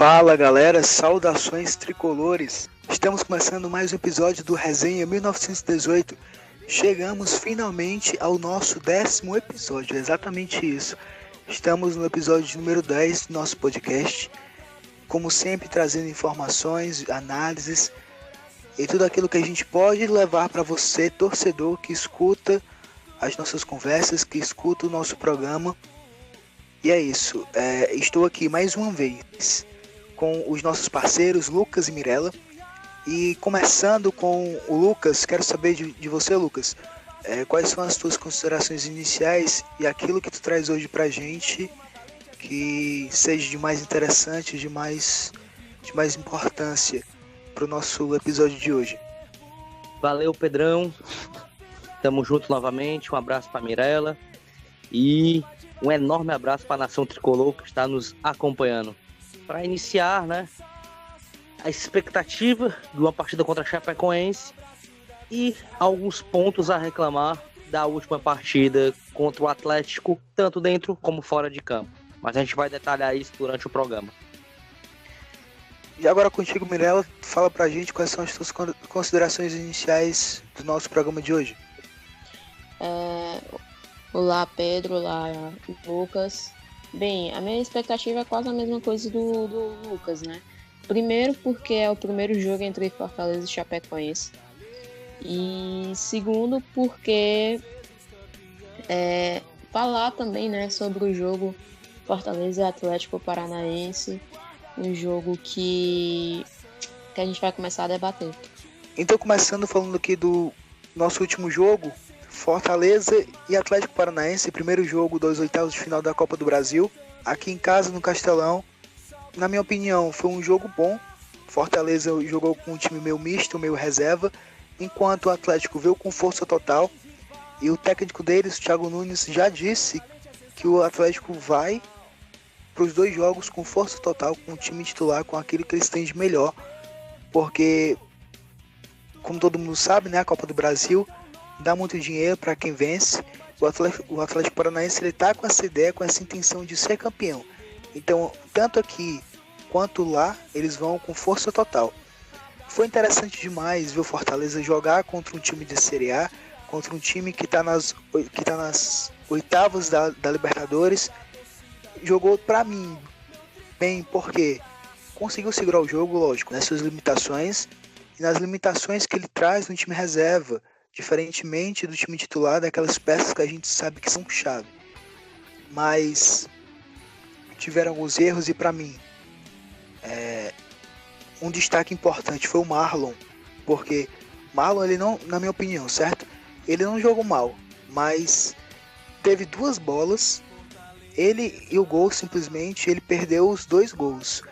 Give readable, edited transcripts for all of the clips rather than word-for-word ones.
Fala galera, saudações tricolores. Estamos começando mais um episódio do Resenha 1918. Chegamos finalmente ao nosso 10º episódio, exatamente isso. Estamos no episódio número 10 do nosso podcast. Como sempre, trazendo informações, análises e tudo aquilo que a gente pode levar para você, torcedor, que escuta as nossas conversas, que escuta o nosso programa. E é isso, estou aqui mais uma vez com os nossos parceiros Lucas e Mirella. E começando com o Lucas, quero saber de você, Lucas, quais são as tuas considerações iniciais e aquilo que tu traz hoje pra gente que seja de mais interessante, de mais importância pro nosso episódio de hoje. Valeu, Pedrão. Tamo junto novamente. Um abraço pra Mirella e um enorme abraço para a nação tricolor que está nos acompanhando. Para iniciar, né, a expectativa de uma partida contra a Chapecoense e alguns pontos a reclamar da última partida contra o Atlético, tanto dentro como fora de campo. Mas a gente vai detalhar isso durante o programa. E agora contigo, Mirella, fala pra gente quais são as suas considerações iniciais do nosso programa de hoje. Olá, Pedro, olá, Lucas. Bem, a minha expectativa é quase a mesma coisa do Lucas, né? Primeiro porque é o primeiro jogo entre Fortaleza e Chapecoense. E segundo porque falar também, né, sobre o jogo Fortaleza e Atlético Paranaense, um jogo que a gente vai começar a debater. Então, começando falando aqui do nosso último jogo, Fortaleza e Atlético Paranaense, primeiro jogo dos oitavos de final da Copa do Brasil, aqui em casa, no Castelão. Na minha opinião, foi um jogo bom. Fortaleza jogou com um time meio misto, meio reserva, enquanto o Atlético veio com força total. E o técnico deles, o Thiago Nunes, já disse que o Atlético vai para os dois jogos com força total, com o time titular, com aquilo que eles têm de melhor. Porque, como todo mundo sabe, né, a Copa do Brasil dá muito dinheiro para quem vence. O Atlético Paranaense ele tá com essa ideia, com essa intenção de ser campeão. Então, tanto aqui quanto lá, eles vão com força total. Foi interessante demais ver o Fortaleza jogar contra um time de Série A, contra um time que tá nas oitavas da Libertadores. Jogou para mim bem, porque conseguiu segurar o jogo, lógico, nas suas limitações e nas limitações que ele traz no time reserva, diferentemente do time titular, daquelas peças que a gente sabe que são chave. Mas tiveram alguns erros e para mim um destaque importante foi o Marlon, porque Marlon, ele não, na minha opinião, certo? Ele não jogou mal, mas teve duas bolas, ele e o gol simplesmente, ele perdeu os dois gols.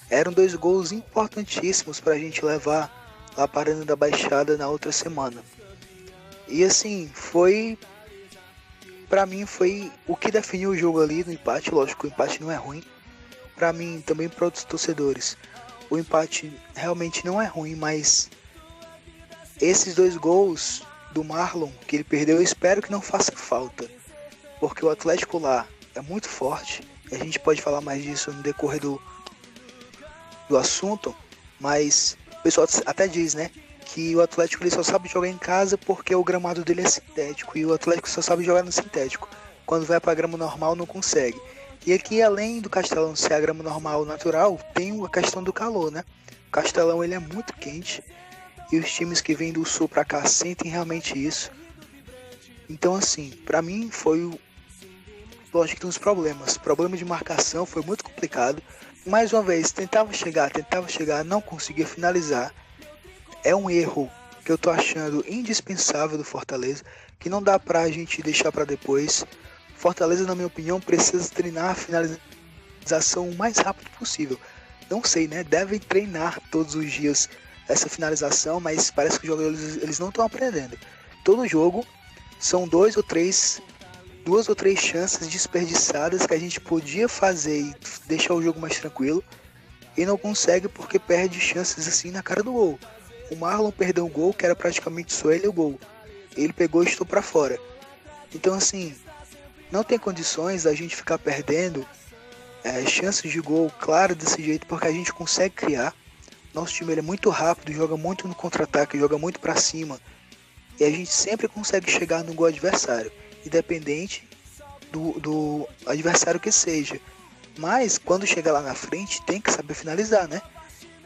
Eram dois gols importantíssimos para a gente levar lá para Arena da Baixada na outra semana. E assim, pra mim foi o que definiu o jogo ali no empate. Lógico, o empate não é ruim. Pra mim, também para outros torcedores, o empate realmente não é ruim, mas esses dois gols do Marlon, que ele perdeu, eu espero que não faça falta. Porque o Atlético lá é muito forte, e a gente pode falar mais disso no decorrer do assunto, mas o pessoal até diz, né, que o Atlético ele só sabe jogar em casa porque o gramado dele é sintético, e o Atlético só sabe jogar no sintético. Quando vai para grama normal não consegue. E aqui, além do Castelão ser a grama normal natural, tem a questão do calor, né? O Castelão ele é muito quente e os times que vêm do sul para cá sentem realmente isso. Então assim, para mim foi lógico que tem uns problemas. Problema de marcação foi muito complicado. Mais uma vez, tentava chegar, não conseguia finalizar. É um erro que eu tô achando indispensável do Fortaleza, que não dá pra gente deixar pra depois. Fortaleza, na minha opinião, precisa treinar a finalização o mais rápido possível. Não sei, né? Devem treinar todos os dias essa finalização, mas parece que os jogadores eles não estão aprendendo. Todo jogo são duas ou três chances desperdiçadas que a gente podia fazer e deixar o jogo mais tranquilo, e não consegue porque perde chances assim na cara do gol. O Marlon perdeu um gol que era praticamente só ele e o gol. Ele pegou e estou para fora. Então assim, não tem condições da gente ficar perdendo chances de gol claro desse jeito, porque a gente consegue criar. Nosso time ele é muito rápido, joga muito no contra-ataque, joga muito para cima. E a gente sempre consegue chegar no gol adversário, independente do adversário que seja. Mas quando chega lá na frente, tem que saber finalizar, né?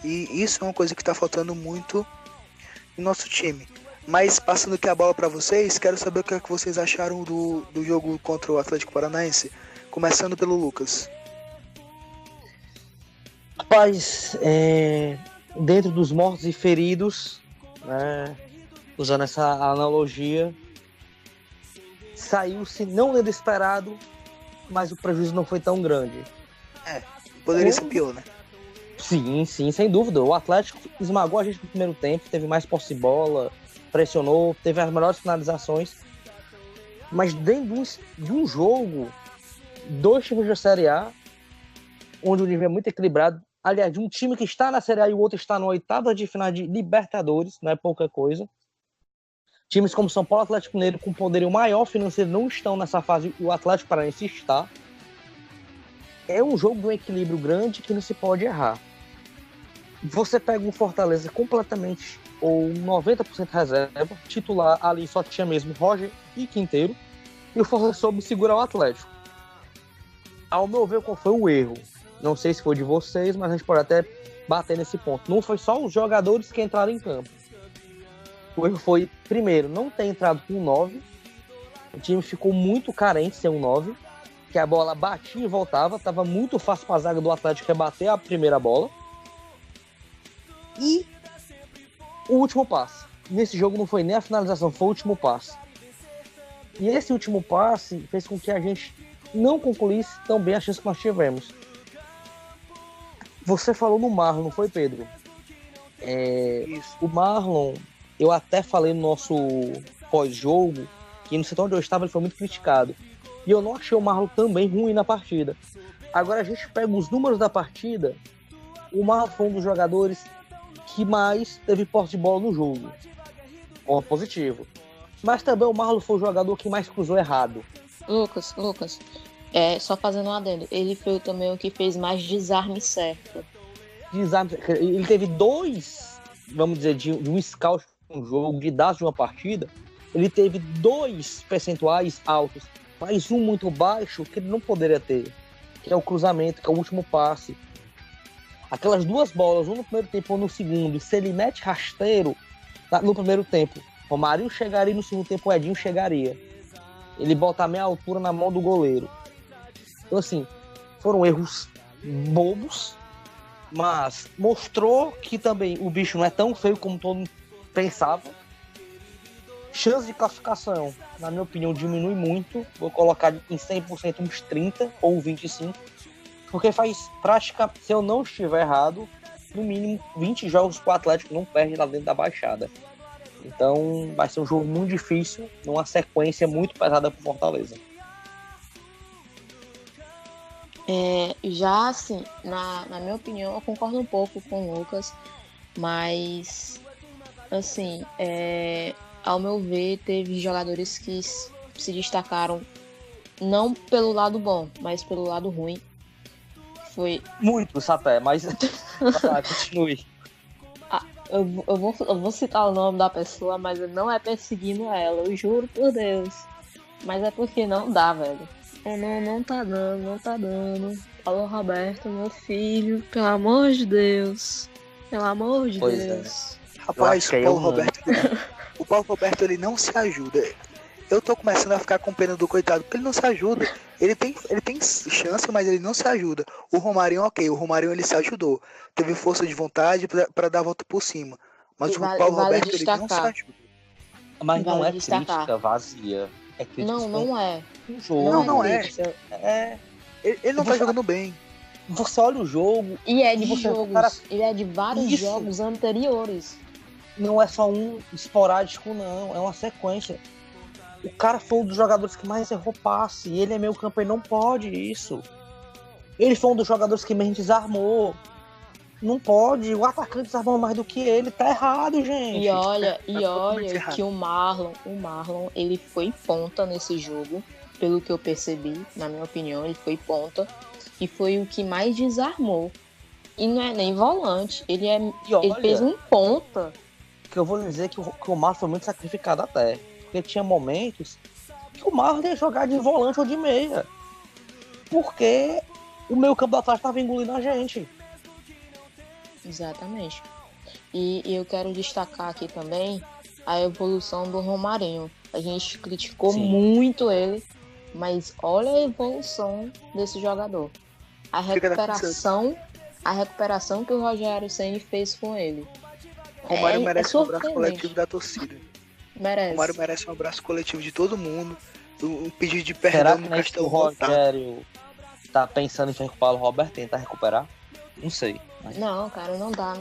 E isso é uma coisa que está faltando muito no nosso time. Mas passando aqui a bola para vocês, quero saber o que é que vocês acharam do jogo contra o Atlético Paranaense. Começando pelo Lucas. Rapaz, dentro dos mortos e feridos, né, usando essa analogia, saiu-se não dentro do esperado, mas o prejuízo não foi tão grande. Poderia ser pior, né? Sim, sem dúvida. O Atlético esmagou a gente no primeiro tempo, teve mais posse de bola, pressionou, teve as melhores finalizações. Mas dentro de um jogo, 2 times da Série A, onde o nível é muito equilibrado, aliás, de um time que está na Série A e o outro está na oitava de final de Libertadores, não é pouca coisa. Times como São Paulo e Atlético Mineiro, com poderio maior financeiro, não estão nessa fase, o Atlético Paranaense está. É um jogo de um equilíbrio grande que não se pode errar. Você pega um Fortaleza completamente, ou 90% reserva, titular ali só tinha mesmo Roger e Quinteiro, e o Fortaleza soube segurar o Atlético. Ao meu ver, qual foi o erro? Não sei se foi de vocês, mas a gente pode até bater nesse ponto. Não foi só os jogadores que entraram em campo. O erro foi, primeiro, não ter entrado com 9. O time ficou muito carente sem um 9, que a bola batia e voltava. Estava muito fácil para a zaga do Atlético rebater a primeira bola. E o último passe. Nesse jogo não foi nem a finalização, foi o último passe. E esse último passe fez com que a gente não concluísse tão bem a chance que nós tivemos. Você falou no Marlon, não foi, Pedro? O Marlon, eu até falei no nosso pós-jogo que no setor onde eu estava ele foi muito criticado. E eu não achei o Marlon também ruim na partida. Agora a gente pega os números da partida, o Marlon foi um dos jogadores que mais teve posse de bola no jogo. Ponto positivo. Mas também o Marlon foi o jogador que mais cruzou errado. Lucas, só fazendo um adendo, ele foi também o que fez mais desarme certo. Ele teve 2, vamos dizer, de um scout de um jogo, de dados de uma partida, ele teve 2 percentuais altos, mas um muito baixo que ele não poderia ter, que é o cruzamento, que é o último passe. Aquelas 2 bolas, um no primeiro tempo ou no segundo, se ele mete rasteiro no primeiro tempo, o Romarinho chegaria, no segundo tempo o Edinho chegaria. Ele bota a meia altura na mão do goleiro. Então, assim, foram erros bobos, mas mostrou que também o bicho não é tão feio como todo mundo pensava. Chance de classificação, na minha opinião, diminui muito. Vou colocar em 100% uns 30 ou 25, porque faz prática, se eu não estiver errado, no mínimo 20 jogos que o Atlético não perde lá dentro da Baixada. Então vai ser um jogo muito difícil, numa sequência muito pesada para o Fortaleza. Já assim, na minha opinião, eu concordo um pouco com o Lucas, mas assim, ao meu ver, teve jogadores que se destacaram não pelo lado bom, mas pelo lado ruim. Foi muito, Sapé, mas continue. Eu vou citar o nome da pessoa, mas não é perseguindo ela, eu juro por Deus. Mas é porque não dá, velho. Não tá dando. Alô, Roberto, meu filho, pelo amor de Deus. Pelo amor de Deus. Rapaz, o Paulo Roberto, ele não se ajuda. Eu tô começando a ficar com pena do coitado, porque ele não se ajuda. Ele tem chance, mas ele não se ajuda. O Romarinho, ok, o Romarinho ele se ajudou. Teve força de vontade pra dar a volta por cima. Mas o Paulo Roberto, ele não se ajuda. Mas não é crítica vazia. É crítica. Não é. Não é. Ele não tá jogando bem. Você olha o jogo... E é de jogos. Ele é de vários jogos anteriores. Não é só um esporádico, não. É uma sequência. O cara foi um dos jogadores que mais errou passe. E ele é meio campo, ele não pode isso. Ele foi um dos jogadores que menos desarmou. Não pode. O atacante desarmou mais do que ele. Tá errado, gente. E olha que o Marlon, ele foi ponta nesse jogo. Pelo que eu percebi, na minha opinião, ele foi ponta. e foi o que mais desarmou. E não é nem volante, ele olha, fez um ponta. Que eu vou dizer que o Marlon foi muito sacrificado até. Porque tinha momentos que o Marlon ia jogar de volante ou de meia. Porque o meio campo do Atlético estava engolindo a gente. Exatamente. E eu quero destacar aqui também a evolução do Romarinho. A gente criticou muito ele, mas olha a evolução desse jogador. A recuperação que o Rogério Ceni fez com ele. Romário merece um abraço coletivo da torcida. Merece. Romário merece um abraço coletivo de todo mundo. Um pedido de perdão no Castelo. O Rogério tá pensando em recuperar o Roberto, tentar recuperar? Não sei. Mas... Não, cara, não dá.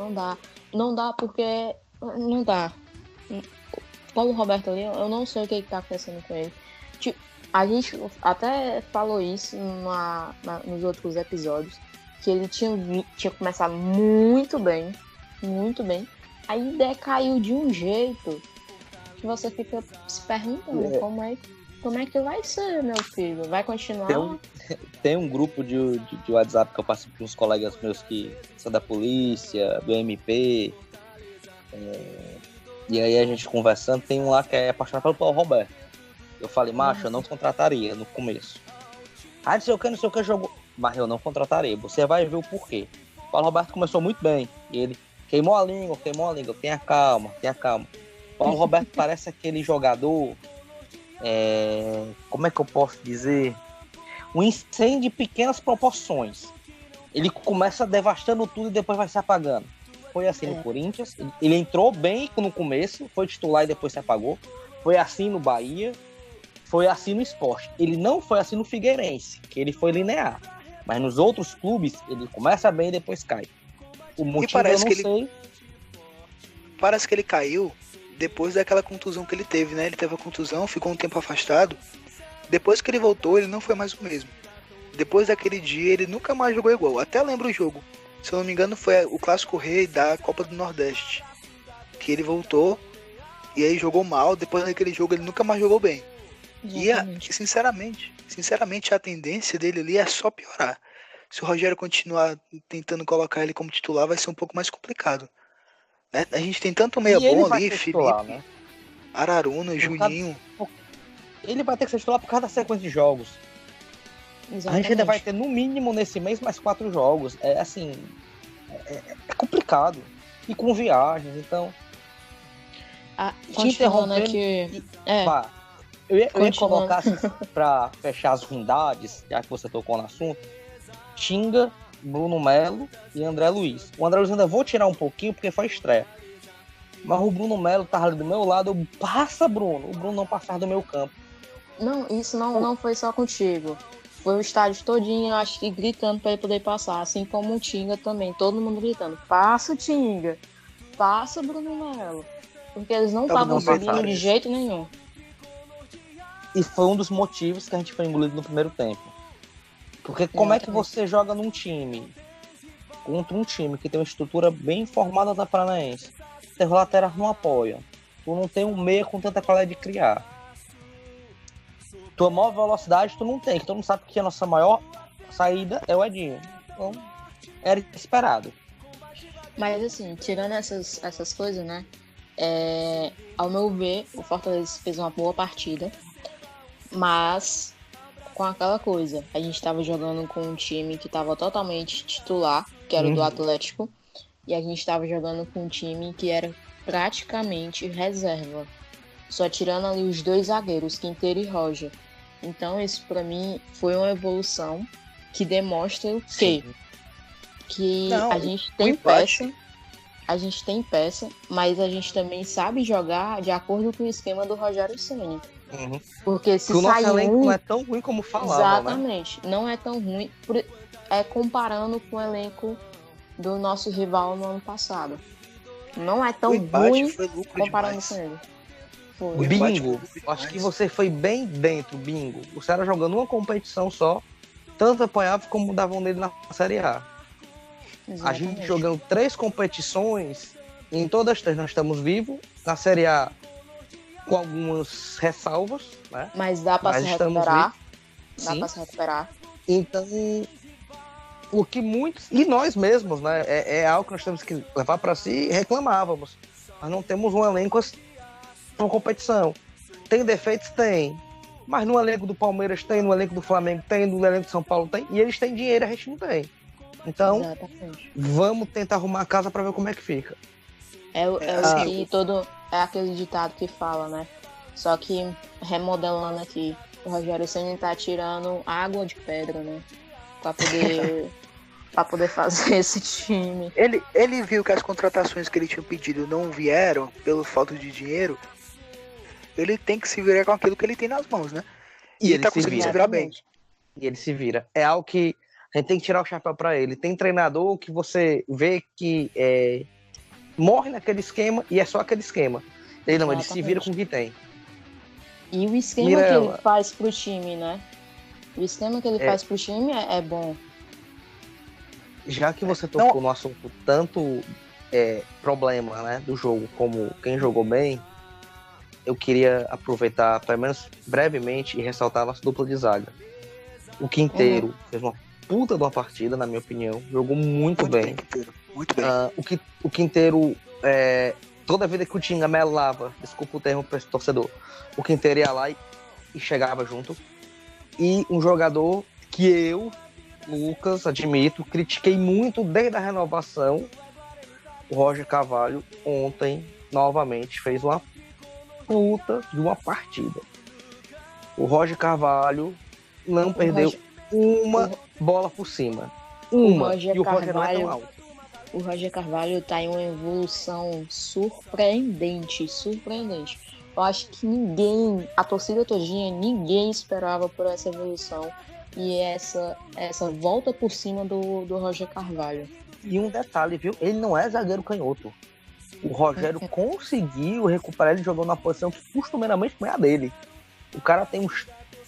Não dá porque... Não dá. Paulo Roberto ali, eu não sei o que tá acontecendo com ele. Tipo, a gente até falou isso nos outros episódios, que ele tinha começado muito bem, aí decaiu de um jeito que você fica se perguntando como é que vai ser, meu filho? Vai continuar? Tem um grupo de WhatsApp que eu passo com uns colegas meus que são da polícia, do MP, e aí a gente conversando, tem um lá que é apaixonado pelo Paulo Roberto. Eu falei, macho, eu não contrataria no começo. Não sei o que jogou. Mas eu não contrataria, você vai ver o porquê. O Paulo Roberto começou muito bem, e ele queimou a língua, tenha calma. O Paulo Roberto parece aquele jogador, como é que eu posso dizer? Um incêndio de pequenas proporções. Ele começa devastando tudo e depois vai se apagando. Foi assim no Corinthians, ele entrou bem no começo, foi titular e depois se apagou. Foi assim no Bahia, foi assim no Sport. Ele não foi assim no Figueirense, que ele foi linear. Mas nos outros clubes, ele começa bem e depois cai. O motivo eu não sei. Parece que ele caiu depois daquela contusão que ele teve, né? Ele teve a contusão, ficou um tempo afastado. Depois que ele voltou, ele não foi mais o mesmo. Depois daquele dia, ele nunca mais jogou igual. Até lembro o jogo. Se eu não me engano, foi o Clássico Rei da Copa do Nordeste. Que ele voltou e aí jogou mal. Depois daquele jogo, ele nunca mais jogou bem. Exatamente. E, sinceramente, a tendência dele ali é só piorar. Se o Rogério continuar tentando colocar ele como titular, vai ser um pouco mais complicado. Né? A gente tem tanto meia bom ali, Felipe, titular, né? Araruna, Juninho. Ele vai ter que ser titular por causa da sequência de jogos. Exatamente. A gente ainda vai ter, no mínimo, nesse mês, mais 4 jogos. É assim, é complicado. E com viagens, então... te interrompendo aqui... Eu ia colocar, assim, pra fechar as ruindades, já que você tocou no assunto, Tinga, Bruno Melo e André Luiz. O André Luiz ainda vou tirar um pouquinho, porque foi estreia. Mas o Bruno Melo tava ali do meu lado, passa, Bruno. O Bruno não passava do meu campo. Não, isso não foi só contigo. Foi o estádio todinho, acho que gritando pra ele poder passar. Assim como o Tinga também, todo mundo gritando. Passa o Tinga, passa o Bruno Melo. Porque eles não estavam subindo de jeito nenhum. E foi um dos motivos que a gente foi engolido no primeiro tempo. Porque como é que você joga num time, contra um time que tem uma estrutura bem formada da Paranaense, teu lateral não apoia, tu não tem um meia com tanta qualidade de criar, tua maior velocidade tu não tem, que todo mundo sabe que a nossa maior saída é o Edinho. Então, era esperado. Mas assim, tirando essas coisas, né, ao meu ver, o Fortaleza fez uma boa partida, mas com aquela coisa, a gente estava jogando com um time que estava totalmente titular, que era o do Atlético, e a gente estava jogando com um time que era praticamente reserva, só tirando ali os 2 zagueiros, Quinteiro e Roger. Então isso para mim foi uma evolução que demonstra o quê? Que a gente tem peça, mas a gente também sabe jogar de acordo com o esquema do Rogério Ceni. Porque se o nosso elenco não é tão ruim como falava, exatamente, né? Não é tão ruim, comparando com o elenco do nosso rival no ano passado. Não é tão ruim comparando com ele. Foi. Bingo, acho que você foi bem dentro, Bingo. O Ceará jogando uma competição só, tanto apanhava como davam nele na Série A. Exatamente. A gente jogando 3 competições, em todas as 3 nós estamos vivos, na Série A com algumas ressalvas, né? Mas dá para se recuperar. Dá para se recuperar. Então, O que muitos, e nós mesmos, né? É algo que nós temos que levar para si e reclamávamos. Nós não temos um elenco para competição. Tem defeitos? Tem. Mas no elenco do Palmeiras tem, no elenco do Flamengo tem, no elenco do São Paulo tem, e eles têm dinheiro, a gente não tem. Então, exatamente, vamos tentar arrumar a casa para ver como é que fica. É aquele ditado que fala, né? Só que, remodelando aqui, o Rogério Ceni tá tirando água de pedra, né? Pra poder fazer esse time. Ele viu que as contratações que ele tinha pedido não vieram pelo falta de dinheiro. Ele tem que se virar com aquilo que ele tem nas mãos, né? E ele tá conseguindo se virar bem. E ele se vira. É algo que a gente tem que tirar o chapéu pra ele. Tem treinador que você vê que morre naquele esquema e é só aquele esquema. Ele não, ele se vira com o que tem. E o esquema que ele faz pro time, né? O esquema que ele faz pro time é bom. Já que você tocou no assunto tanto problema, né, do jogo como quem jogou bem, eu queria aproveitar, pelo menos brevemente, e ressaltar a nossa dupla de zaga. O Quinteiro fez uma puta de uma partida, na minha opinião. Jogou muito bem. Muito bem. O Quinteiro, toda vida que o Tinga melava, desculpa o termo para esse torcedor, o Quinteiro ia lá e chegava junto. E um jogador que eu, Lucas, admito, critiquei muito desde a renovação, o Roger Carvalho, ontem, novamente, fez uma puta de uma partida. O Roger Carvalho não perdeu uma bola por cima. Uma. E o Roger não é tão alto. O Roger Carvalho tá em uma evolução surpreendente. Eu acho que a torcida todinha, ninguém esperava por essa evolução e essa volta por cima do Roger Carvalho. E um detalhe, viu? Ele não é zagueiro canhoto. O Rogério conseguiu recuperar ele jogando na posição que costumeiramente não é a dele. O cara tem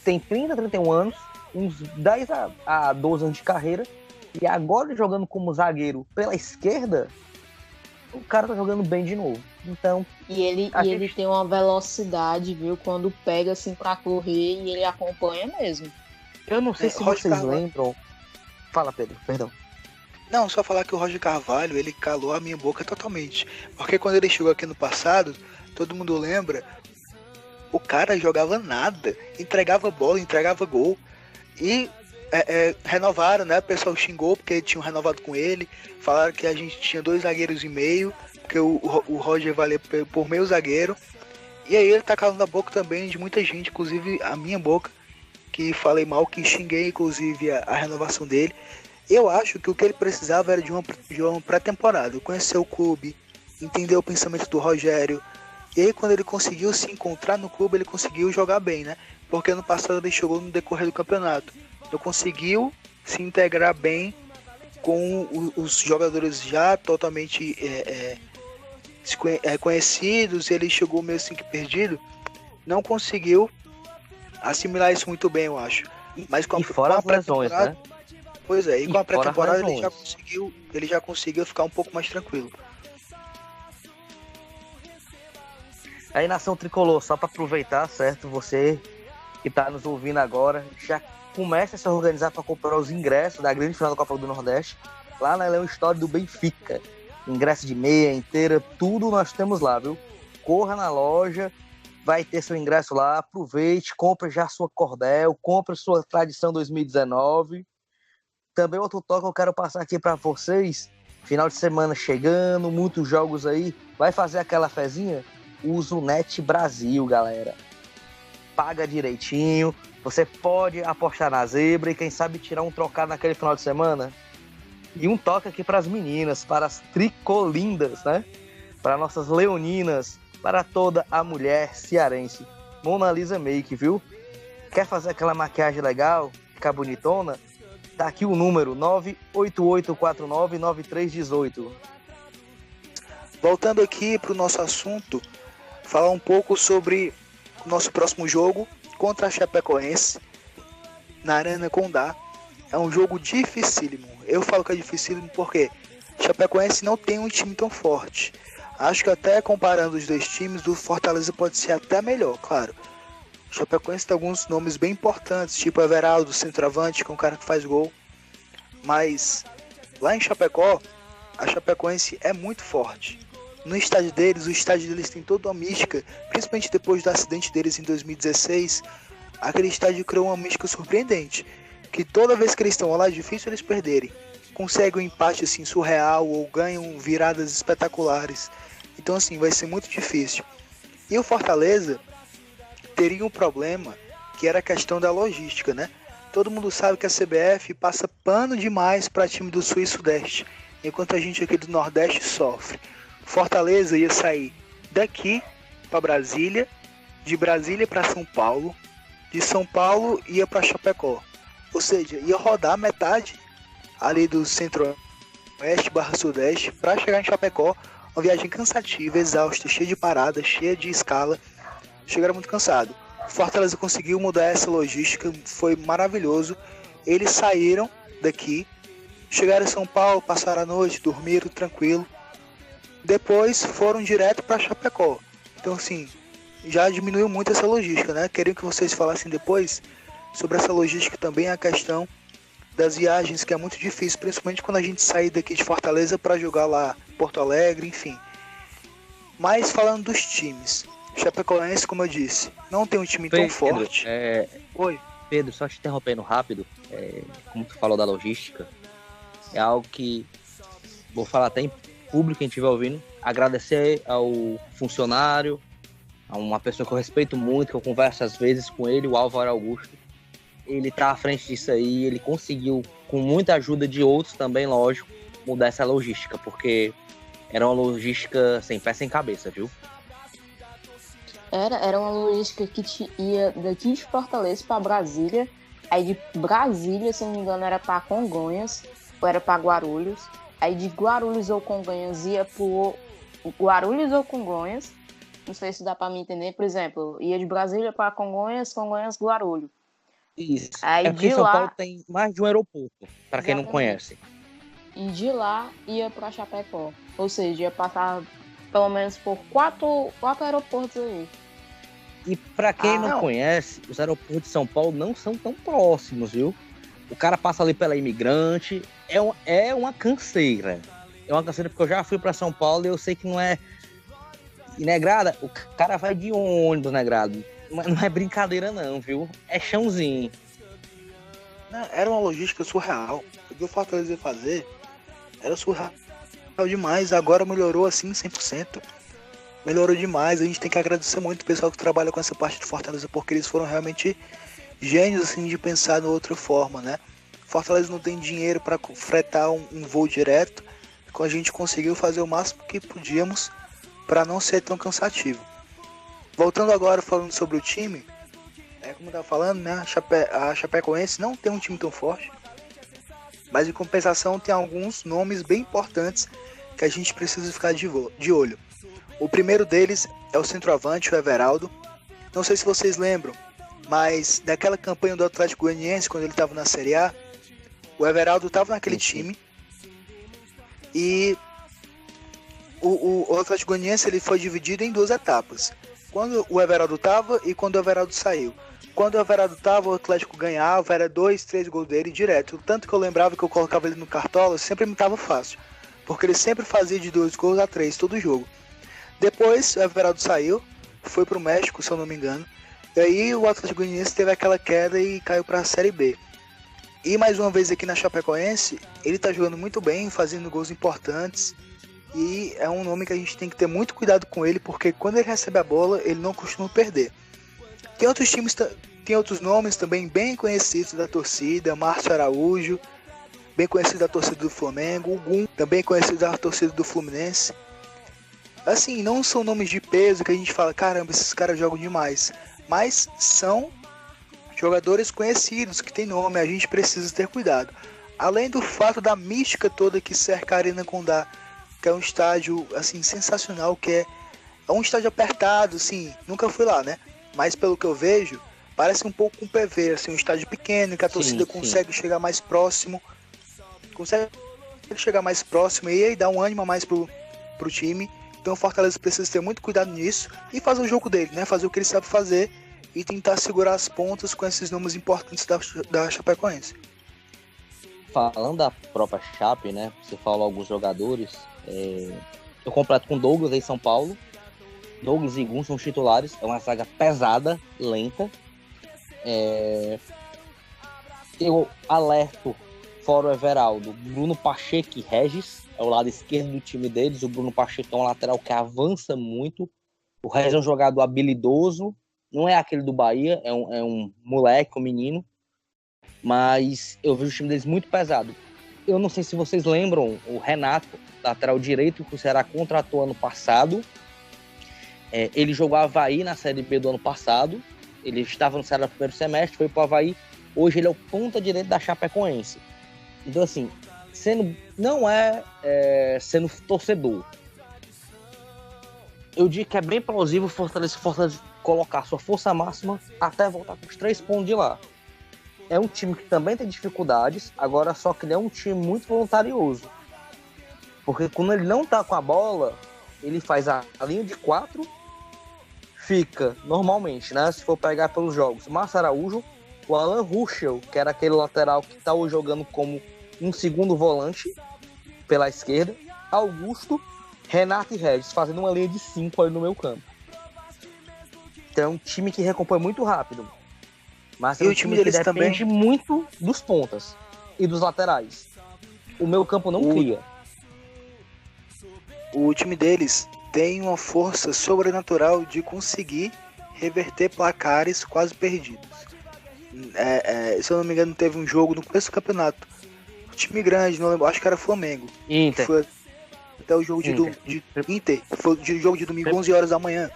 30, 31 anos, uns 10 a 12 anos de carreira, e agora jogando como zagueiro pela esquerda, o cara tá jogando bem de novo. Então, ele tem uma velocidade, viu? Quando pega assim pra correr e ele acompanha mesmo. Eu não sei se vocês lembram. Fala, Pedro, perdão. Não, só falar que o Roger Carvalho, ele calou a minha boca totalmente. Porque quando ele chegou aqui no passado, todo mundo lembra, o cara jogava nada, entregava bola, entregava gol. E renovaram, né? O pessoal xingou porque tinham renovado com ele. Falaram que a gente tinha 2 zagueiros e meio, porque o Roger valia por meio zagueiro. E aí ele tá calando a boca também de muita gente, inclusive a minha boca, que falei mal, que xinguei inclusive a renovação dele. Eu acho que o que ele precisava era de uma pré-temporada, conhecer o clube, entender o pensamento do Rogério. E aí quando ele conseguiu se encontrar no clube, ele conseguiu jogar bem, né? Porque ano passado ele chegou no decorrer do campeonato. Não conseguiu se integrar bem com os jogadores já totalmente conhecidos. Ele chegou meio assim que perdido. Não conseguiu assimilar isso muito bem, eu acho. Mas com a lesões, né? Pois é, e com a pré-temporada ele já conseguiu ficar um pouco mais tranquilo. Aí, Nação Tricolor, só para aproveitar, certo? Você que está nos ouvindo agora, já começa a se organizar para comprar os ingressos da grande final da Copa do Nordeste, lá na Leão História do Benfica. Ingresso de meia, inteira, tudo nós temos lá, viu? Corra na loja, vai ter seu ingresso lá, aproveite, compre já sua cordel, compre sua Tradição 2019. Também outro toque eu quero passar aqui para vocês, final de semana chegando, muitos jogos aí, vai fazer aquela fezinha? Usa o Net Brasil, galera. Paga direitinho, você pode apostar na zebra e quem sabe tirar um trocado naquele final de semana. E um toque aqui para as meninas, para as tricolindas, né? Para nossas leoninas, para toda a mulher cearense. Mona Lisa Make, viu? Quer fazer aquela maquiagem legal, ficar bonitona? Tá aqui o número 988499318. Voltando aqui para o nosso assunto, falar um pouco sobre o nosso próximo jogo contra a Chapecoense na Arena Condá. É um jogo dificílimo. Eu falo que é dificílimo porque Chapecoense não tem um time tão forte. Acho que até comparando os dois times, o Fortaleza pode ser até melhor, claro. O Chapecoense tem alguns nomes bem importantes, tipo Everaldo, centroavante, que é um cara que faz gol. Mas lá em Chapecó, a Chapecoense é muito forte. No estádio deles, o estádio deles tem toda uma mística, principalmente depois do acidente deles em 2016. Aquele estádio criou uma mística surpreendente, que toda vez que eles estão lá é difícil eles perderem. Conseguem um empate assim surreal ou ganham viradas espetaculares. Então assim, vai ser muito difícil. E o Fortaleza teria um problema, que era a questão da logística, né? Todo mundo sabe que a CBF passa pano demais para time do Sul e Sudeste, enquanto a gente aqui do Nordeste sofre. Fortaleza ia sair daqui para Brasília, de Brasília para São Paulo, de São Paulo ia para Chapecó. Ou seja, ia rodar metade ali do Centro-Oeste barra Sudeste para chegar em Chapecó. Uma viagem cansativa, exausta, cheia de paradas, cheia de escala. Chegaram muito cansado. Fortaleza conseguiu mudar essa logística, foi maravilhoso. Eles saíram daqui, chegaram em São Paulo, passaram a noite, dormiram tranquilo. Depois foram direto para Chapecó. Então assim, já diminuiu muito essa logística, né? Queria que vocês falassem depois sobre essa logística também, a questão das viagens, que é muito difícil, principalmente quando a gente sair daqui de Fortaleza para jogar lá em Porto Alegre, enfim. Mas falando dos times, Chapecoense, como eu disse, não tem um time tão forte. Oi. Pedro, só te interrompendo rápido, como tu falou da logística, é algo que vou falar até em público, quem estiver ouvindo, agradecer ao funcionário, a uma pessoa que eu respeito muito, que eu converso às vezes com ele, o Álvaro Augusto. Ele tá à frente disso aí, ele conseguiu, com muita ajuda de outros também, lógico, mudar essa logística, porque era uma logística sem pé sem cabeça, viu? Era uma logística que ia daqui de Fortaleza para Brasília, aí de Brasília, se não me engano, era para Congonhas, ou era para Guarulhos, aí de Guarulhos ou Congonhas ia pro Guarulhos ou Congonhas, não sei se dá para me entender, por exemplo, ia de Brasília para Congonhas, Guarulhos. Isso, aí é porque de São lá, Paulo tem mais de um aeroporto, para quem não conhece. E de lá ia para Chapecó, ou seja, ia passar pelo menos por quatro aeroportos aí. E para quem não conhece, os aeroportos de São Paulo não são tão próximos, viu? O cara passa ali pela Imigrante, é uma canseira. É uma canseira porque eu já fui para São Paulo e eu sei que não é... E Negrada, o cara vai de ônibus, Negrada. Não é brincadeira não, viu? É chãozinho. Não, era uma logística surreal. O que o Fortaleza ia fazer era surreal demais. Agora melhorou assim 100%. Melhorou demais. A gente tem que agradecer muito o pessoal que trabalha com essa parte do Fortaleza, porque eles foram realmente gênios assim, de pensar de outra forma, né? Fortaleza não tem dinheiro para fretar um voo direto. A gente conseguiu fazer o máximo que podíamos para não ser tão cansativo. Voltando agora falando sobre o time, como eu estava falando, né? A Chapecoense não tem um time tão forte, mas em compensação tem alguns nomes bem importantes que a gente precisa ficar de olho. O primeiro deles é o centroavante, o Everaldo. Não sei se vocês lembram, mas daquela campanha do Atlético Goianiense, quando ele estava na Série A, o Everaldo estava naquele time e o Atlético Goianiense ele foi dividido em duas etapas. Quando o Everaldo estava e quando o Everaldo saiu. Quando o Everaldo estava, o Atlético ganhava, era 2, 3 gols dele direto. Tanto que eu lembrava que eu colocava ele no Cartola, sempre me estava fácil. Porque ele sempre fazia de 2 gols a 3 todo jogo. Depois o Everaldo saiu, foi pro México, se eu não me engano. E aí o Atlético Goianiense teve aquela queda e caiu para a Série B. E mais uma vez aqui na Chapecoense, ele tá jogando muito bem, fazendo gols importantes. E é um nome que a gente tem que ter muito cuidado com ele, porque quando ele recebe a bola, ele não costuma perder. Tem outros nomes também bem conhecidos da torcida, Márcio Araújo, bem conhecido da torcida do Flamengo, o Gum, também conhecido da torcida do Fluminense. Assim, não são nomes de peso que a gente fala, caramba, esses caras jogam demais, mas são jogadores conhecidos, que tem nome, a gente precisa ter cuidado. Além do fato da mística toda que cerca a Arena Condá, que é um estádio assim sensacional, que é um estádio apertado, assim, nunca fui lá, né? Mas pelo que eu vejo, parece um pouco um PV, assim, um estádio pequeno, que a torcida consegue chegar mais próximo, e aí dá um ânimo a mais pro time. Então o Fortaleza precisa ter muito cuidado nisso e fazer o jogo dele, né? Fazer o que ele sabe fazer e tentar segurar as pontas com esses nomes importantes da Chapecoense. falando da própria Chape, né? Você falou alguns jogadores. Eu completo com Douglas em São Paulo. Douglas e Gun são os titulares. É uma zaga pesada, lenta. Eu alerto, fora o Everaldo, Bruno Pacheco e Regis. É o lado esquerdo do time deles. O Bruno Pacheco é um lateral que avança muito. O Regis é um jogador habilidoso. Não é aquele do Bahia. É um moleque, um menino. Mas eu vejo o time deles muito pesado. Eu não sei se vocês lembram o Renato, lateral direito, que o Ceará contratou ano passado. Ele jogou Avaí na Série B do ano passado. Ele estava no Ceará no primeiro semestre, foi para o Avaí. Hoje ele é o ponta direito da Chapecoense. Então, assim, sendo torcedor. Eu digo que é bem plausível o Fortaleza colocar sua força máxima até voltar com os 3 pontos de lá. É um time que também tem dificuldades, agora só que ele é um time muito voluntarioso. Porque quando ele não tá com a bola, ele faz a linha de 4, fica normalmente, né? Se for pegar pelos jogos, Márcio Araújo, o Alan Ruschel, que era aquele lateral que tá jogando como um segundo volante pela esquerda, Augusto, Renato e Regis, fazendo uma linha de 5 ali no meio campo. Então é um time que recompõe muito rápido. Mas e o time deles depende também muito dos pontas e dos laterais. O meu campo não cria. O time deles tem uma força sobrenatural de conseguir reverter placares quase perdidos. Se eu não me engano, teve um jogo no começo do campeonato. O time grande, não lembro, acho que era Flamengo. Inter. Foi até o jogo de Inter. Foi o jogo de domingo, 11 horas da manhã.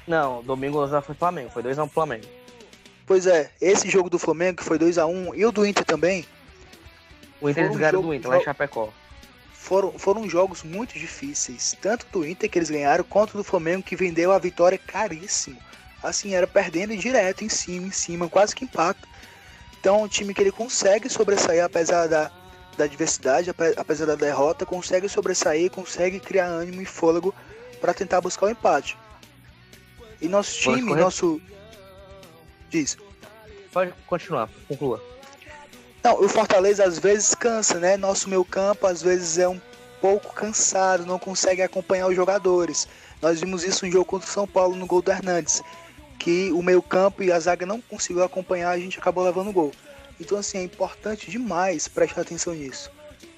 Não, domingo já foi Flamengo. Foi 2-1 pro Flamengo. Pois é, esse jogo do Flamengo, que foi 2-1, e o do Inter também. O Inter eles ganharam do Inter, lá em Chapecó. Foram jogos muito difíceis, tanto do Inter que eles ganharam, quanto do Flamengo que vendeu a vitória caríssimo. Assim, era perdendo direto, em cima, quase que empata. Então, é um time que ele consegue sobressair, apesar da adversidade, apesar da derrota, consegue sobressair, consegue criar ânimo e fôlego para tentar buscar o empate. E nosso time, Diz. Pode continuar, conclua. Não, o Fortaleza às vezes cansa, né? Nosso meio campo às vezes é um pouco cansado, não consegue acompanhar os jogadores. Nós vimos isso no jogo contra o São Paulo no gol do Hernandes, que o meio campo e a zaga não conseguiu acompanhar, a gente acabou levando o gol. Então assim, é importante demais prestar atenção nisso,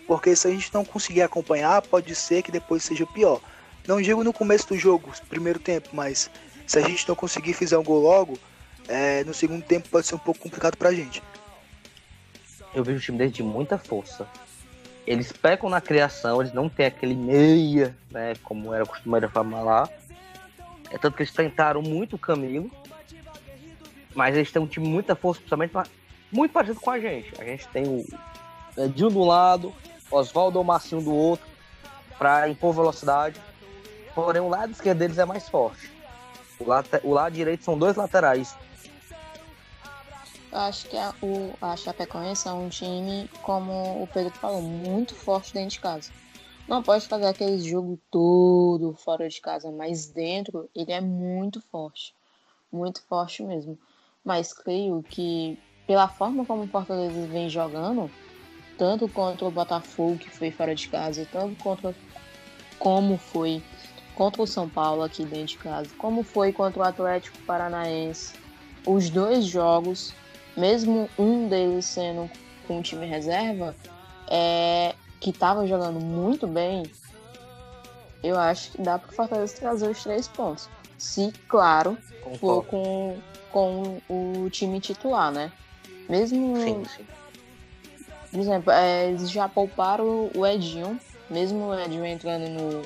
porque se a gente não conseguir acompanhar, pode ser que depois seja pior. Não digo no começo do jogo, primeiro tempo, mas se a gente não conseguir fazer um gol logo, no segundo tempo pode ser um pouco complicado pra gente. Eu vejo o time deles de muita força. Eles pecam na criação, eles não têm aquele meia, né, como era costumeiro falar. Tanto que eles tentaram muito o Camilo, mas eles têm um time de muita força, principalmente muito parecido com a gente. A gente tem o Edinho do lado, Oswaldo ou Marcinho do outro, para impor velocidade. Porém, o lado esquerdo deles é mais forte. O lado direito são 2 laterais. Eu acho que a Chapecoense é um time, como o Pedro falou, muito forte dentro de casa. Não pode fazer aquele jogo todo fora de casa, mas dentro ele é muito forte mesmo. Mas creio que, pela forma como o Fortaleza vem jogando, tanto contra o Botafogo, que foi fora de casa, tanto como foi contra o São Paulo aqui dentro de casa, como foi contra o Atlético Paranaense, os 2 jogos, mesmo um deles sendo com um time reserva, que estava jogando muito bem, eu acho que dá para o Fortaleza trazer os 3 pontos. Se, claro, for com o time titular, né? Mesmo, sim. Por exemplo, eles já pouparam o Edinho, mesmo o Edinho entrando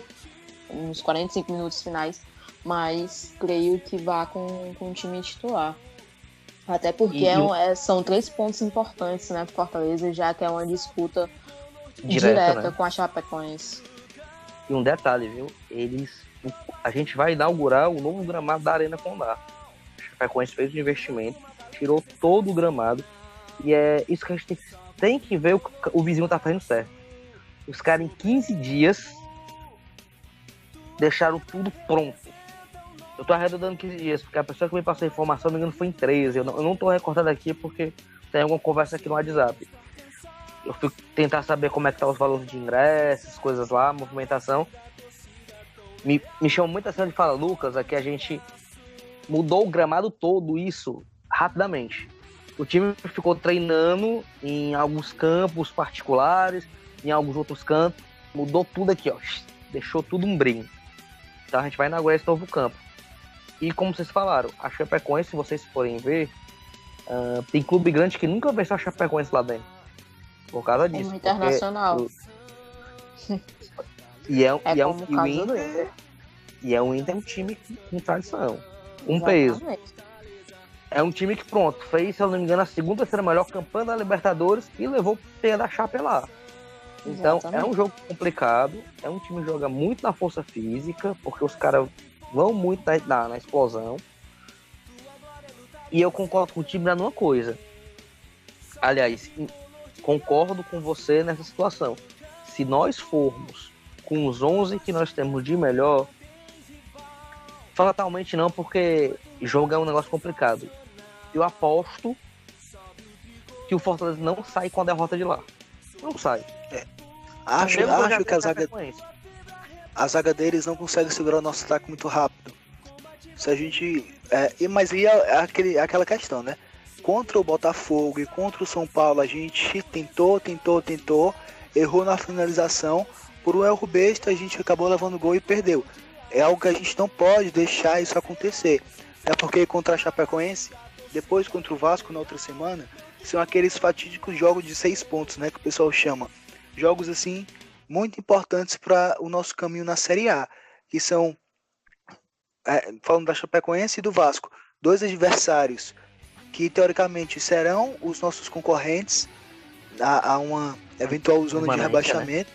nos 45 minutos finais, mas creio que vá com o time titular. Até porque são 3 pontos importantes, né, pro Fortaleza, já que é uma disputa direta, né, com a Chapecoense. E um detalhe, viu? A gente vai inaugurar o novo gramado da Arena Condá. A Chapecoense fez um investimento, tirou todo o gramado, e é isso que a gente tem que ver o vizinho tá fazendo certo. Os caras em 15 dias deixaram tudo pronto. Eu tô arredondando 15 dias, porque a pessoa que me passou a informação, não me engano, foi em 13. Eu não tô recordando aqui porque tem alguma conversa aqui no WhatsApp. eu fui tentar saber como é que tá os valores de ingressos, coisas lá, movimentação. Me chamou muita atenção de falar, Lucas, é que a gente mudou o gramado todo, isso, rapidamente. O time ficou treinando em alguns campos particulares, em alguns outros campos, mudou tudo aqui, ó, deixou tudo um brinco. Então a gente vai inaugurar esse novo campo. E como vocês falaram, a Chapecoense, se vocês forem ver, tem clube grande que nunca venceu a Chapecoense lá dentro. Por causa disso. Como internacional. E o Inter é um time com tradição. Um peso. É um time que, pronto, fez, se eu não me engano, a segunda ou terceira melhor campanha da Libertadores e levou o pé da Chape lá. Então, é um jogo complicado. É um time que joga muito na força física, porque os caras vão muito na explosão. E eu concordo com o time numa coisa. Aliás, concordo com você nessa situação. Se nós formos com os 11 que nós temos de melhor, fatalmente não, porque jogo é um negócio complicado. Eu aposto que o Fortaleza não sai com a derrota de lá. Não sai. Acho que a zaga deles não consegue segurar o nosso ataque muito rápido. Se a gente... mas aí é aquela questão, né? Contra o Botafogo e contra o São Paulo, a gente tentou, errou na finalização. Por um erro besta, a gente acabou levando gol e perdeu. É algo que a gente não pode deixar isso acontecer. Até porque contra a Chapecoense, depois contra o Vasco na outra semana, são aqueles fatídicos jogos de 6 pontos, né? Que o pessoal chama. Jogos, assim, muito importantes para o nosso caminho na Série A. Que são, falando da Chapecoense e do Vasco, 2 adversários que, teoricamente, serão os nossos concorrentes a uma eventual zona de rebaixamento.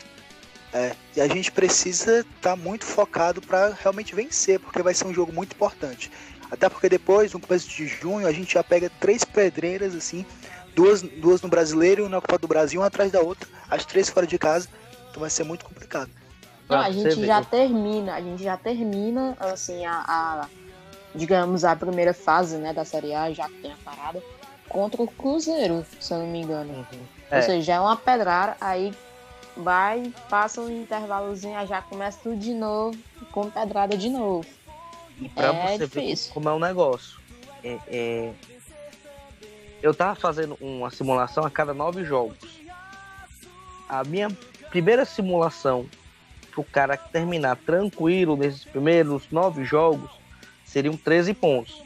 Né? E a gente precisa estar muito focado para realmente vencer, porque vai ser um jogo muito importante. Até porque depois, no começo de junho, a gente já pega 3 pedreiras, assim, duas no Brasileiro e uma na Copa do Brasil, uma atrás da outra, as 3 fora de casa, então vai ser muito complicado. Não, a gente já termina, assim, digamos, a primeira fase, né, da Série A, já que tem a parada, contra o Cruzeiro, se eu não me engano. Ou seja, já é uma pedrada, aí passa um intervalozinho, já começa tudo de novo, com pedrada de novo. E pra você ver como é um negócio. Eu tava fazendo uma simulação a cada 9 jogos. A minha primeira simulação pro cara terminar tranquilo nesses primeiros 9 jogos seriam 13 pontos.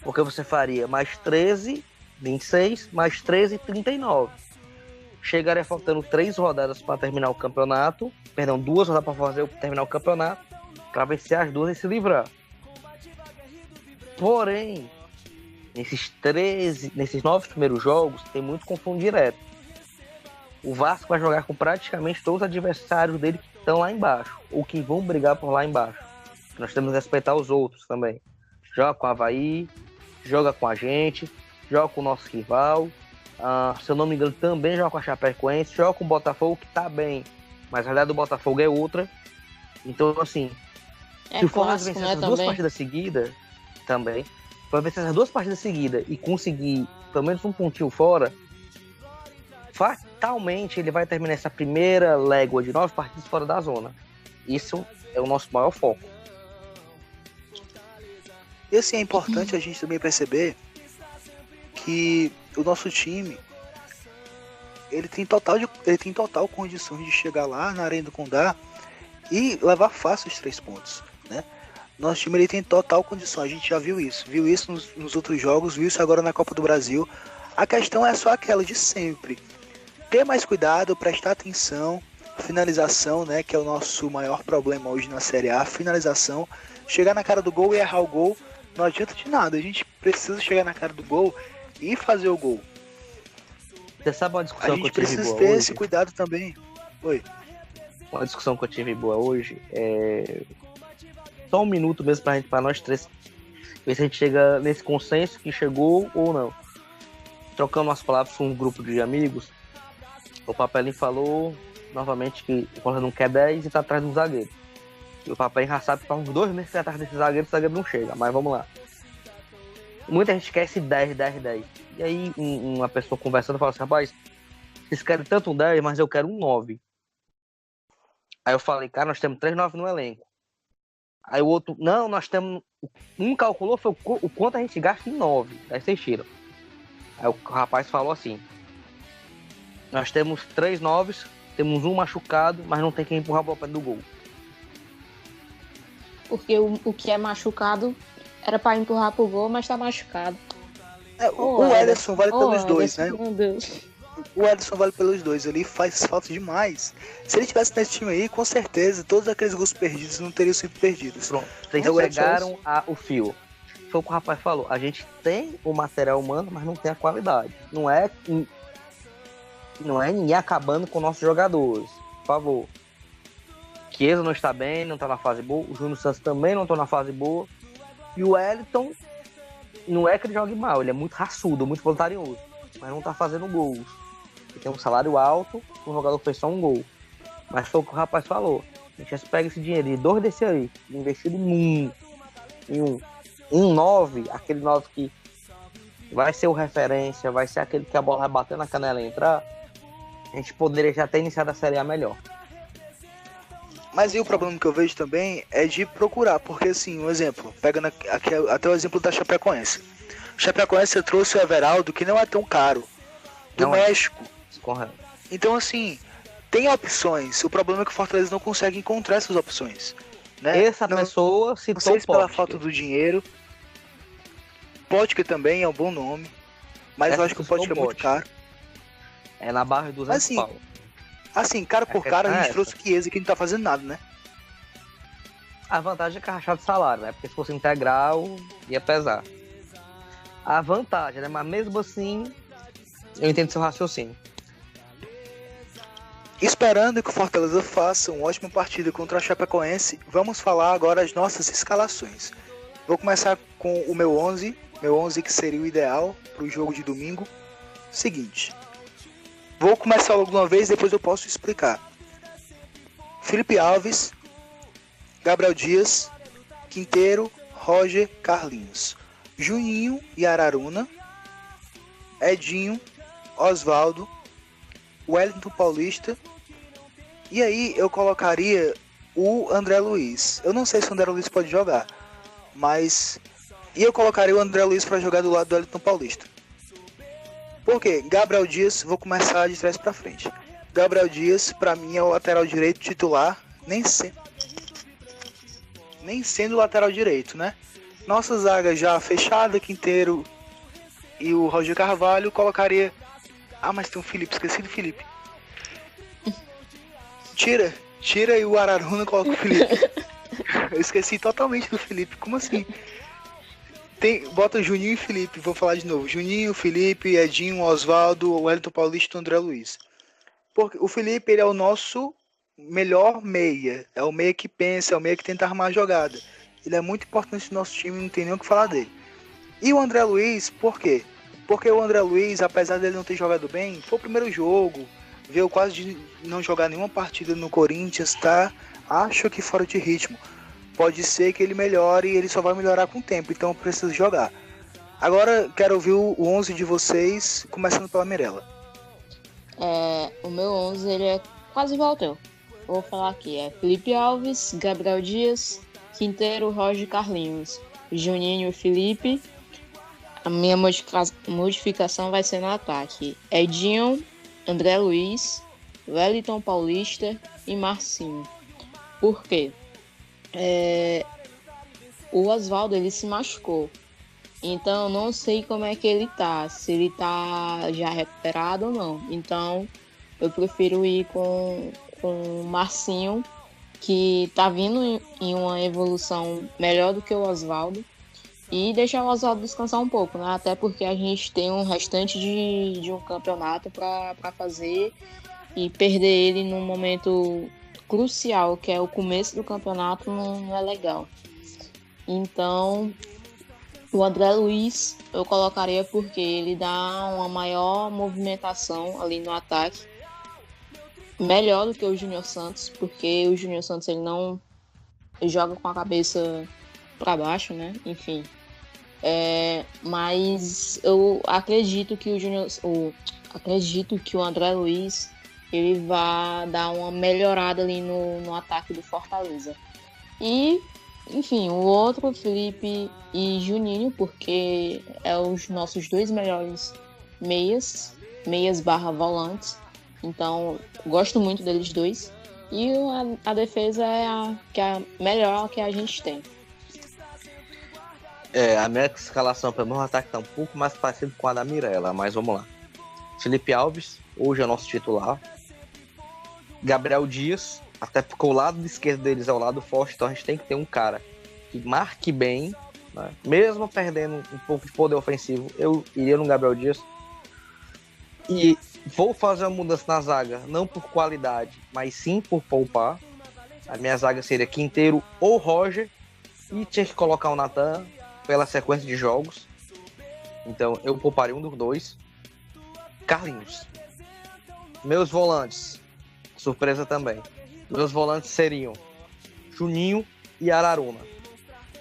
Porque você faria mais 13, 26, mais 13, 39. Chegaria faltando 3 rodadas para terminar o campeonato. Perdão, 2 rodadas para terminar o campeonato. Para vencer as 2 e se livrar. Porém, nesses 9 primeiros jogos, tem muito confronto direto. O Vasco vai jogar com praticamente todos os adversários dele que estão lá embaixo, ou que vão brigar por lá embaixo. Nós temos que respeitar os outros também. Joga com o Avaí, joga com a gente, joga com o nosso rival. Se eu não me engano, também joga com a Chapecoense, joga com o Botafogo, que tá bem, mas a realidade do Botafogo é outra. Então, assim, se o Fortaleza vencer essas 2 partidas seguidas, também, para vencer essas 2 partidas seguidas e conseguir pelo menos um pontinho fora, fatalmente ele vai terminar essa primeira légua de 9 partidas fora da zona. Isso é o nosso maior foco. E assim, é importante a gente também perceber que o nosso time ele tem total condições de chegar lá na Arena do Condá e levar fácil os 3 pontos, né? Nosso time ele tem total condição, a gente já viu isso nos outros jogos, viu isso agora na Copa do Brasil. A questão é só aquela de sempre: ter mais cuidado, prestar atenção, finalização, né, que é o nosso maior problema hoje na Série A, finalização, chegar na cara do gol e errar o gol não adianta de nada, a gente precisa chegar na cara do gol e fazer o gol. Você sabe uma discussão a gente precisa ter esse cuidado também. Oi. Uma discussão que eu tive boa hoje só um minuto mesmo pra nós 3 ver se a gente chega nesse consenso que chegou ou não. Trocando umas palavras com um grupo de amigos, o Papelinho falou novamente que o Fortaleza não quer 10 e tá atrás do zagueiro. E o Papelinho já sabe que tá uns 2 meses que atrás desse zagueiro, o zagueiro não chega, mas vamos lá. Muita gente quer esse 10. E aí uma pessoa conversando fala assim: rapaz, Vocês querem tanto um 10, mas eu quero um 9. Aí eu falei, cara, nós temos 3 9 no elenco. Aí o outro, não, nós temos... Um calculou foi o quanto a gente gasta em 9. Aí vocês tiram. Aí o rapaz falou assim, nós temos 3 9s, temos um machucado, mas não tem quem empurrar a bola para dentro do gol. Porque o que é machucado era pra empurrar pro gol, mas tá machucado. O Ederson vale pelos dois, Ederson, né? Meu Deus. O Ederson vale pelos dois, ele faz falta demais. Se ele tivesse nesse time aí, com certeza, todos aqueles gols perdidos não teriam sido perdidos. Pronto, vocês pegaram o fio. Foi o que o rapaz falou, a gente tem o material humano, mas não tem a qualidade. Não é ninguém acabando com nossos jogadores, por favor. Chiesa não está bem, não está na fase boa, o Júnior Santos também não está na fase boa, e o Wellington não é que ele jogue mal, ele é muito raçudo, muito voluntarioso, mas não está fazendo gols. Ele tem um salário alto, o jogador fez só um gol. Mas foi o que o rapaz falou. A gente já pega esse dinheiro de 2 desse aí, investido em um 9, aquele 9 que vai ser o referência, vai ser aquele que a bola vai bater na canela e entrar, a gente poderia já ter iniciado a Série A melhor. Mas aí o problema que eu vejo também é de procurar, porque assim, um exemplo, pegando aqui até o exemplo da Chapecoense. Chapecoense trouxe o Everaldo, que não é tão caro, do México. Correto. Então assim, tem opções, o problema é que o Fortaleza não consegue encontrar essas opções. Né? Essa pessoa citou não sei se pela Potker. falta do dinheiro. Potker também é um bom nome, mas eu acho que o Potker é muito caro. É na barra de 200 assim, pau. Assim, cara por cara, a gente trouxe o Chiesa que não tá fazendo nada, né? A vantagem é que é rachado de salário, né? Porque se fosse integral, ia pesar. A vantagem, né? Mas mesmo assim, eu entendo seu raciocínio. Esperando que o Fortaleza faça uma ótima partida contra a Chapecoense, vamos falar agora as nossas escalações. Vou começar com o meu 11 que seria o ideal para o jogo de domingo. Seguinte, vou começar logo de uma vez, depois eu posso explicar. Felipe Alves, Gabriel Dias, Quinteiro, Roger, Carlinhos, Juninho e Araruna, Edinho, Osvaldo, Wellington Paulista, e aí eu colocaria o André Luiz. Eu não sei se o André Luiz pode jogar, mas... E eu colocaria o André Luiz para jogar do lado do Wellington Paulista. Por quê? Gabriel Dias, vou começar de trás para frente. Gabriel Dias, para mim, é o lateral direito titular, nem sendo lateral direito, né? Nossa zaga já fechada, Quinteiro e o Roger Carvalho, colocaria... Ah, mas tem um Felipe, esqueci do Felipe. Tira e o Araruna coloca o Felipe. Eu esqueci totalmente do Felipe, como assim? Bota Juninho e Felipe, vou falar de novo. Juninho, Felipe, Edinho, Osvaldo, Wellington Paulista e André Luiz. Porque o Felipe, ele é o nosso melhor meia. É o meia que pensa, é o meia que tenta armar a jogada. Ele é muito importante no nosso time, não tem nem o que falar dele. E o André Luiz, por quê? Porque o André Luiz, apesar dele não ter jogado bem, foi o primeiro jogo, veio quase de não jogar nenhuma partida no Corinthians, tá? Acho que fora de ritmo. Pode ser que ele melhore e ele só vai melhorar com o tempo, então eu preciso jogar. Agora quero ouvir o 11 de vocês, começando pela Mirella. O meu 11 ele é quase igual ao teu. Vou falar aqui, é Felipe Alves, Gabriel Dias, Quinteiro, Roger, Carlinhos, Juninho e Felipe. A minha modificação vai ser no ataque. Edinho, André Luiz, Wellington Paulista e Marcinho. Por quê? O Osvaldo, ele se machucou. Então, eu não sei como é que ele tá. Se ele tá já recuperado ou não. Então, eu prefiro ir com o Marcinho, que tá vindo em uma evolução melhor do que o Osvaldo. E deixar o Osvaldo descansar um pouco, né? Até porque a gente tem um restante de um campeonato para fazer. E perder ele num momento crucial, que é o começo do campeonato, não é legal. Então, o André Luiz eu colocaria porque ele dá uma maior movimentação ali no ataque, melhor do que o Júnior Santos, porque o Júnior Santos ele não joga com a cabeça para baixo, né? Enfim. Mas eu acredito que acredito que o André Luiz ele vai dar uma melhorada ali no ataque do Fortaleza. E, enfim, o outro, Felipe e Juninho, porque é os nossos dois melhores meias barra volantes. Então, gosto muito deles dois. E a defesa é a melhor que a gente tem. A minha escalação para o meu ataque está um pouco mais parecido com a da Mirella, mas vamos lá. Felipe Alves, hoje é o nosso titular. Gabriel Dias, até porque o lado esquerdo deles é o lado forte, então a gente tem que ter um cara que marque bem, né? Mesmo perdendo um pouco de poder ofensivo, eu iria no Gabriel Dias. E vou fazer uma mudança na zaga, não por qualidade, mas sim por poupar. A minha zaga seria Quinteiro ou Roger, e tinha que colocar o Natan pela sequência de jogos. Então eu pouparia um dos dois. Carlinhos. Meus volantes, surpresa também. Meus volantes seriam Juninho e Araruna.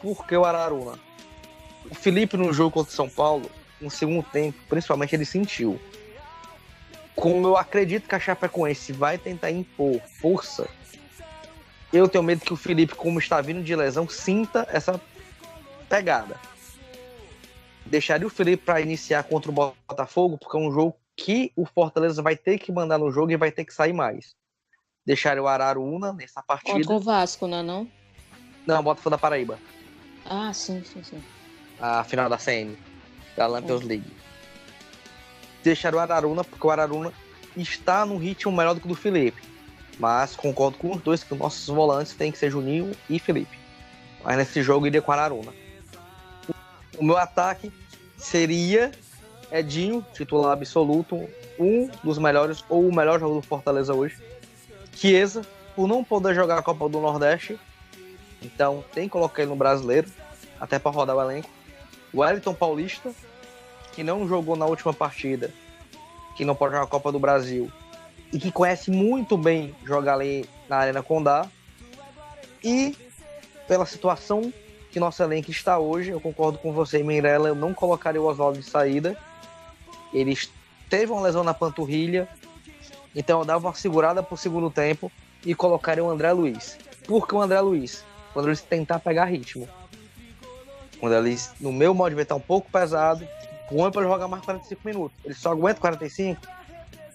Por que o Araruna? O Felipe no jogo contra o São Paulo, no segundo tempo, principalmente, ele sentiu. Como eu acredito que a Chapecoense vai tentar impor força, eu tenho medo que o Felipe, como está vindo de lesão, sinta essa pegada. Deixaria o Felipe para iniciar contra o Botafogo, porque é um jogo que o Fortaleza vai ter que mandar no jogo e vai ter que sair mais. Deixaria o Araruna nessa partida. Contra o Vasco, não é não? Não, Botafogo da Paraíba. Ah, sim. A final da CN, da Lampions League. Deixaria o Araruna, porque o Araruna está num ritmo melhor do que o do Felipe. Mas concordo com os dois que os nossos volantes tem que ser Juninho e Felipe. Mas nesse jogo eu iria com o Araruna. O meu ataque seria Edinho, titular absoluto, um dos melhores, ou o melhor jogador do Fortaleza hoje. Chiesa, por não poder jogar a Copa do Nordeste, então tem que colocar ele no Brasileiro, até para rodar o elenco. O Wellington Paulista, que não jogou na última partida, que não pode jogar a Copa do Brasil, e que conhece muito bem jogar ali na Arena Condá. E pela situação que nosso elenco está hoje, eu concordo com você, Mirella, eu não colocaria o Oswaldo de saída. Ele teve uma lesão na panturrilha, então eu dava uma segurada pro segundo tempo e colocaria o André Luiz. Por que o André Luiz? O André Luiz tentar pegar ritmo. O André Luiz, no meu modo de ver, tá um pouco pesado. Põe para ele jogar mais 45 minutos. Ele só aguenta 45?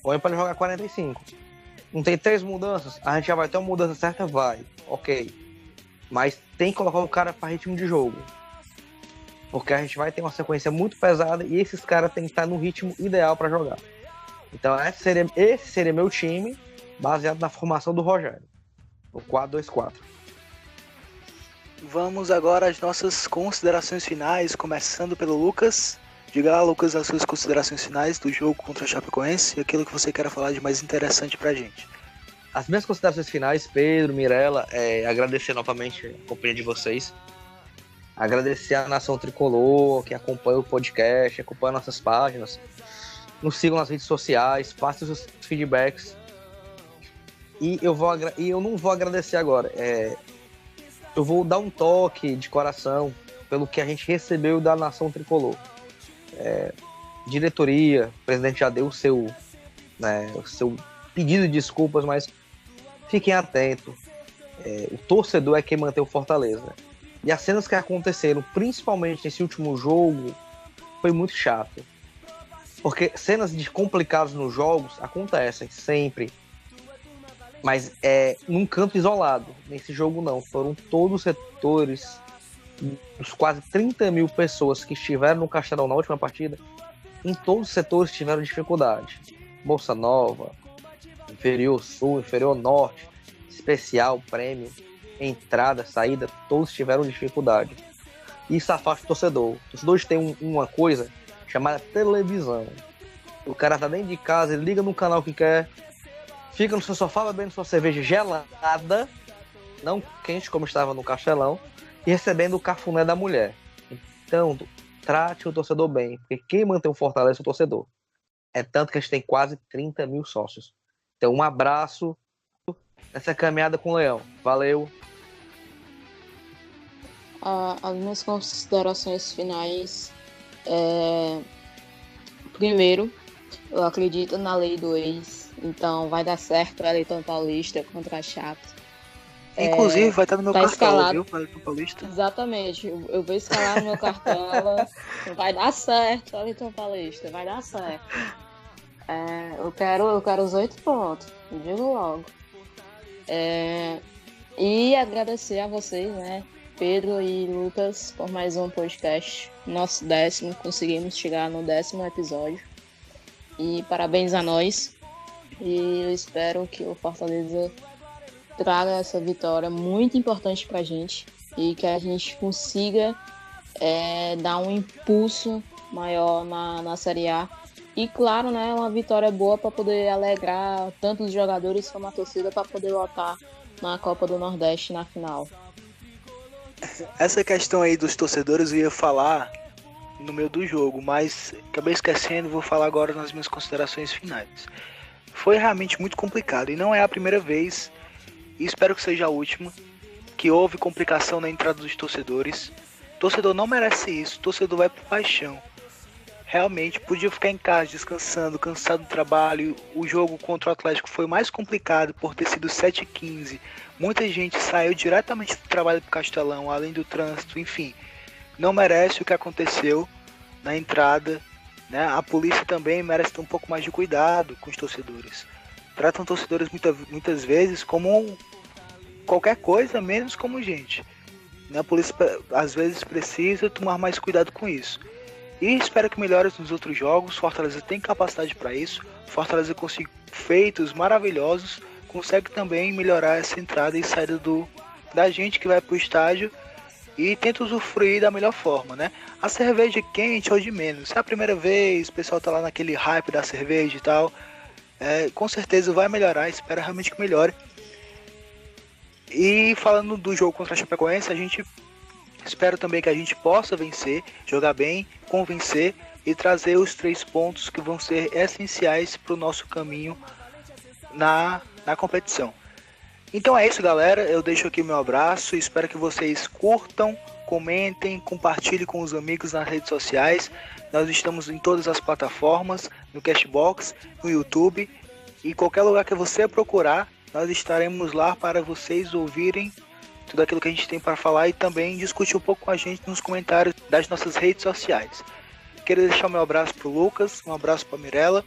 Põe para ele jogar 45. Não tem 3 mudanças? A gente já vai ter uma mudança certa? Vai. Ok. Mas tem que colocar o cara para ritmo de jogo. Porque a gente vai ter uma sequência muito pesada e esses caras têm que estar no ritmo ideal para jogar. Então esse seria meu time, baseado na formação do Rogério. O 4-2-4. Vamos agora às nossas considerações finais, começando pelo Lucas. Diga lá, Lucas, as suas considerações finais do jogo contra a Chapecoense e aquilo que você quer falar de mais interessante pra gente. As minhas considerações finais, Pedro, Mirella, agradecer novamente a companhia de vocês. Agradecer a Nação Tricolor, que acompanha o podcast, acompanha nossas páginas. Nos sigam nas redes sociais, passem os seus feedbacks. E eu não vou agradecer agora. Eu vou dar um toque de coração pelo que a gente recebeu da Nação Tricolor. Diretoria, o presidente já deu o seu pedido de desculpas, mas fiquem atentos. O torcedor é quem mantém o Fortaleza. E as cenas que aconteceram, principalmente nesse último jogo, foi muito chato. Porque cenas de complicadas nos jogos acontecem sempre. Mas num canto isolado. Nesse jogo não. Foram todos os setores, os quase 30 mil pessoas que estiveram no Castelão na última partida, em todos os setores tiveram dificuldade. Bolsa Nova, Inferior Sul, Inferior Norte, Especial, Prêmio, entrada, saída, todos tiveram dificuldade. Isso afasta o torcedor. Os torcedores têm uma coisa chamada televisão. O cara tá dentro de casa, ele liga no canal que quer, fica no seu sofá bebendo sua cerveja gelada, não quente como estava no Castelão, e recebendo o cafuné da mulher. Então, trate o torcedor bem, porque quem mantém o Fortaleza é o torcedor. É tanto que a gente tem quase 30 mil sócios. Então, um abraço nessa caminhada com o Leão. Valeu! As minhas considerações finais. Primeiro, Eu acredito na lei do ex, então vai dar certo o Wellington Paulista contra a Chape. Inclusive, vai estar no meu tá cartão, escalado. viu, Wellington Paulista? Exatamente, eu vou escalar no meu cartão. Vai dar certo, Wellington Paulista, vai dar certo. Eu quero os 8 pontos, eu digo logo. E agradecer a vocês, né, Pedro e Lucas, por mais um podcast. Nosso 10º, conseguimos chegar no 10º episódio. E parabéns a nós. E eu espero que o Fortaleza traga essa vitória muito importante pra gente. E que a gente consiga dar um impulso maior na Série A. E claro, né, uma vitória boa para poder alegrar tanto os jogadores como a torcida para poder lotar na Copa do Nordeste na final. Essa questão aí dos torcedores eu ia falar no meio do jogo, mas acabei esquecendo, vou falar agora nas minhas considerações finais. Foi realmente muito complicado e não é a primeira vez, e espero que seja a última, que houve complicação na entrada dos torcedores. O torcedor não merece isso, o torcedor vai por paixão. Realmente podia ficar em casa descansando, cansado do trabalho. O jogo contra o Atlético foi mais complicado por ter sido 7h15. Muita gente saiu diretamente do trabalho para o Castelão, além do trânsito, enfim. Não merece o que aconteceu na entrada, né? A polícia também merece ter um pouco mais de cuidado com os torcedores. Tratam torcedores muitas vezes como qualquer coisa, menos como gente. A polícia às vezes precisa tomar mais cuidado com isso. E espero que melhore nos outros jogos. Fortaleza tem capacidade para isso. Fortaleza consegue feitos maravilhosos. Consegue também melhorar essa entrada e saída da gente que vai para o estádio. E tenta usufruir da melhor forma, né? A cerveja quente ou de menos. Se é a primeira vez, o pessoal tá lá naquele hype da cerveja e tal. Com certeza vai melhorar. Espero realmente que melhore. E falando do jogo contra a Chapecoense, a gente... Espero também que a gente possa vencer, jogar bem, convencer e trazer os 3 pontos que vão ser essenciais para o nosso caminho na competição. Então é isso, galera. Eu deixo aqui o meu abraço. Espero que vocês curtam, comentem, compartilhem com os amigos nas redes sociais. Nós estamos em todas as plataformas, no Cashbox, no YouTube e qualquer lugar que você procurar, nós estaremos lá para vocês ouvirem tudo aquilo que a gente tem para falar e também discutir um pouco com a gente nos comentários das nossas redes sociais. Quero deixar o meu abraço para o Lucas, um abraço para a Mirella.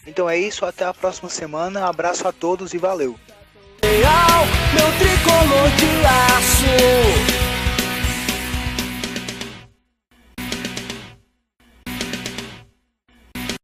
Então é isso, até a próxima semana. Abraço a todos e valeu!